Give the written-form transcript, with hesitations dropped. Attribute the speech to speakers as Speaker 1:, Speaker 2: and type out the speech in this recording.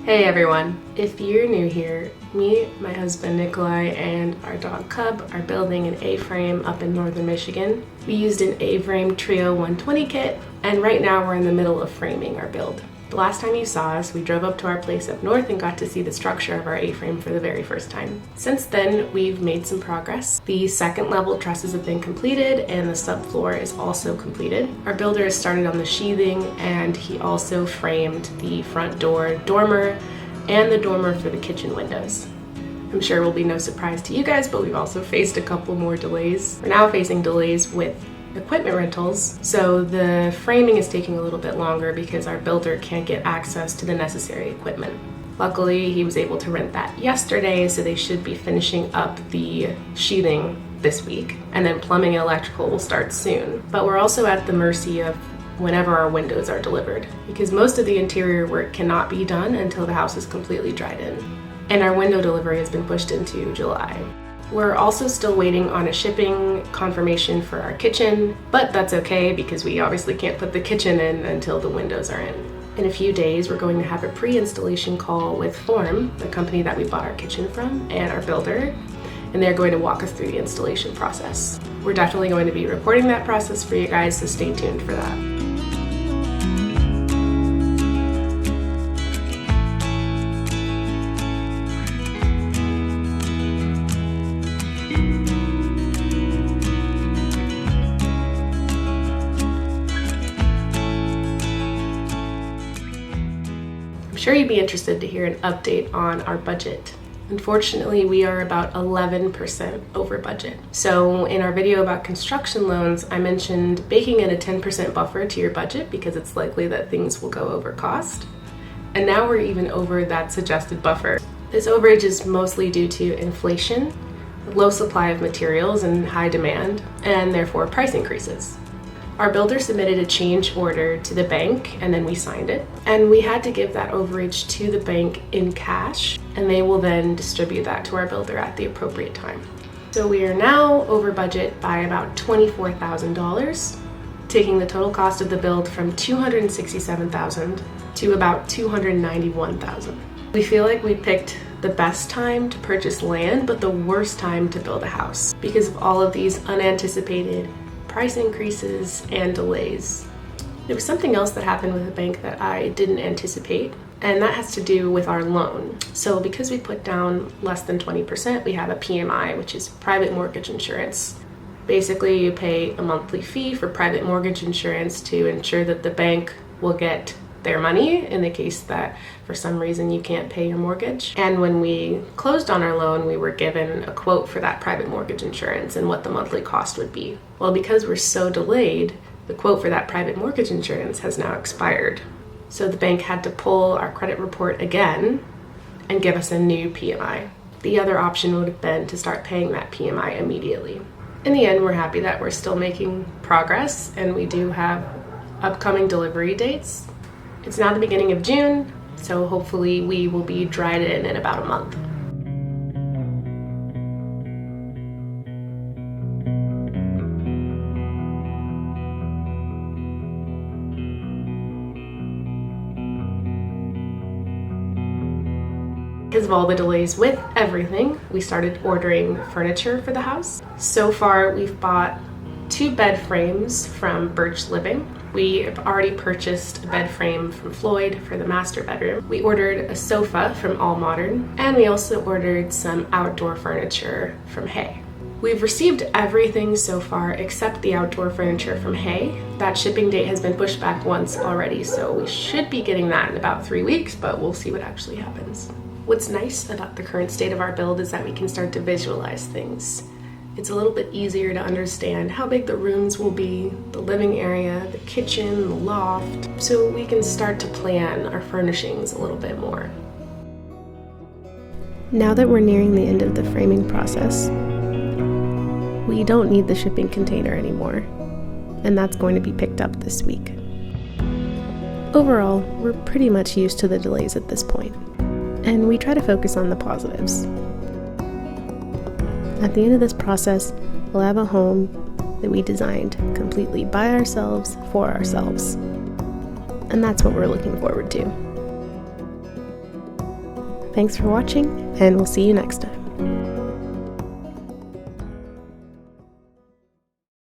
Speaker 1: Hey everyone! If you're new here, me, my husband Nikolai, and our dog Cub are building an A-frame up in northern Michigan. We used an A-frame Trio 120 kit, and right now we're in the middle of framing our build. The last time you saw us, we drove up to our place up north and got to see the structure of our A-frame for the very first time. Since then, we've made some progress. The second level trusses have been completed and the subfloor is also completed. Our builder has started on the sheathing, and he also framed the front door dormer and the dormer for the kitchen windows. I'm sure it will be no surprise to you guys, but we've also faced a couple more delays. We're now facing delays with equipment rentals, so the framing is taking a little bit longer because our builder can't get access to the necessary equipment. Luckily, he was able to rent that yesterday, so they should be finishing up the sheathing this week, and then plumbing and electrical will start soon. But we're also at the mercy of whenever our windows are delivered, because most of the interior work cannot be done until the house is completely dried in, and our window delivery has been pushed into July. We're also still waiting on a shipping confirmation for our kitchen, but that's okay because we obviously can't put the kitchen in until the windows are in. In a few days, we're going to have a pre-installation call with Form, the company that we bought our kitchen from, and our builder, and they're going to walk us through the installation process. We're definitely going to be reporting that process for you guys, so stay tuned for that. I'm sure you'd be interested to hear an update on our budget. Unfortunately, we are about 11% over budget. So in our video about construction loans, I mentioned baking in a 10% buffer to your budget because it's likely that things will go over cost. And now we're even over that suggested buffer. This overage is mostly due to inflation, low supply of materials and high demand, and therefore price increases. Our builder submitted a change order to the bank and then we signed it. And we had to give that overage to the bank in cash, and they will then distribute that to our builder at the appropriate time. So we are now over budget by about $24,000, taking the total cost of the build from $267,000 to about $291,000. We feel like we picked the best time to purchase land, but the worst time to build a house because of all of these unanticipated price increases and delays. There was something else that happened with the bank that I didn't anticipate, and that has to do with our loan. So because we put down less than 20%, we have a PMI, which is private mortgage insurance. Basically, you pay a monthly fee for private mortgage insurance to ensure that the bank will get their money in the case that for some reason you can't pay your mortgage. And when we closed on our loan, we were given a quote for that private mortgage insurance and what the monthly cost would be. Well, because we're so delayed, the quote for that private mortgage insurance has now expired. So the bank had to pull our credit report again and give us a new PMI. The other option would have been to start paying that PMI immediately. In the end, we're happy that we're still making progress and we do have upcoming delivery dates. It's now the beginning of June, so hopefully we will be dried in about a month. Because of all the delays with everything, we started ordering furniture for the house. So far, we've bought 2 bed frames from Birch Living. We have already purchased a bed frame from Floyd for the master bedroom. We ordered a sofa from All Modern, and we also ordered some outdoor furniture from Hay. We've received everything so far except the outdoor furniture from Hay. That shipping date has been pushed back once already, so we should be getting that in about 3 weeks, but we'll see what actually happens. What's nice about the current state of our build is that we can start to visualize things. It's a little bit easier to understand how big the rooms will be, the living area, the kitchen, the loft, so we can start to plan our furnishings a little bit more. Now that we're nearing the end of the framing process, we don't need the shipping container anymore, and that's going to be picked up this week. Overall, we're pretty much used to the delays at this point, and we try to focus on the positives. At the end of this process, we'll have a home that we designed completely by ourselves, for ourselves. And that's what we're looking forward to. Thanks for watching, and we'll see you next time.